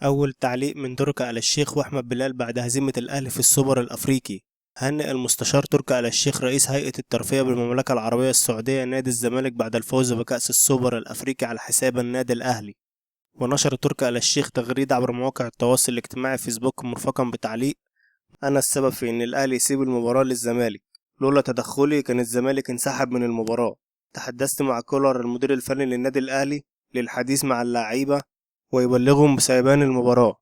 أول تعليق من تركي آل الشيخ وأحمد بلال بعد هزيمة الأهلي في السوبر الأفريقي. هنأ المستشار تركي آل الشيخ رئيس هيئة الترفيه بالمملكة العربية السعودية نادي الزمالك بعد الفوز بكأس السوبر الأفريقي على حساب النادي الأهلي. ونشر تركي آل الشيخ تغريدة عبر مواقع التواصل الاجتماعي فيسبوك مرفقا بتعليق: أنا السبب في إن الأهلي يسيب المباراة للزمالك، لولا تدخلي كان الزمالك انسحب من المباراة. تحدثت مع كولر المدير الفني للنادي الأهلي للحديث مع اللاعيبة ويبلغهم بسيبان المباراة،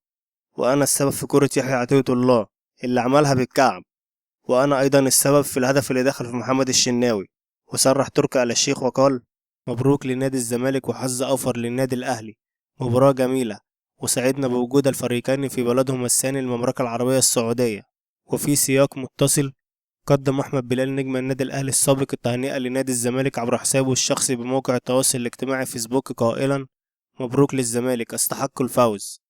وأنا السبب في كرة يحيى عطية الله اللي عملها بالكعب، وأنا أيضا السبب في الهدف اللي دخل في محمد الشناوي. وصرح تركي آل الشيخ وقال: مبروك لنادي الزمالك وحظ أوفر للنادي الأهلي، مباراة جميلة وسعدنا بوجود الفريقين في بلدهم الثاني المملكة العربية السعودية. وفي سياق متصل قدم أحمد بلال نجم النادي الأهلي السابق التهنئة لنادي الزمالك عبر حسابه الشخصي بموقع التواصل الاجتماعي فيسبوك قائلا: مبروك للزمالك، استحقوا الفوز.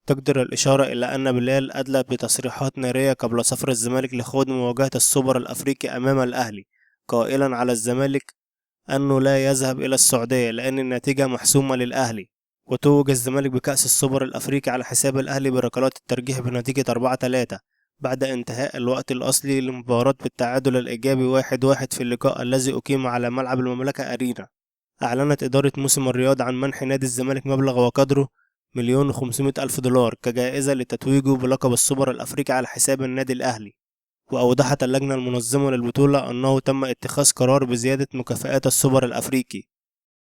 تقدر الإشارة إلى أن بلال أدلى بتصريحات نارية قبل سفر الزمالك لخوض مواجهة السوبر الأفريقي أمام الأهلي، قائلا على الزمالك أنه لا يذهب إلى السعودية لأن النتيجة محسومة للأهلي. وتوج الزمالك بكأس السوبر الأفريقي على حساب الأهلي بركلات الترجيح بنتيجة 4-3 بعد انتهاء الوقت الأصلي للمباراة بالتعادل الإيجابي 1-1 في اللقاء الذي أقيم على ملعب المملكة أرينا. أعلنت إدارة موسم الرياض عن منح نادي الزمالك مبلغ وقدره 1,500,000 دولار كجائزة لتتويجه بلقب السوبر الأفريقي على حساب النادي الأهلي. وأوضحت اللجنة المنظمة للبطولة أنه تم اتخاذ قرار بزيادة مكافآت السوبر الأفريقي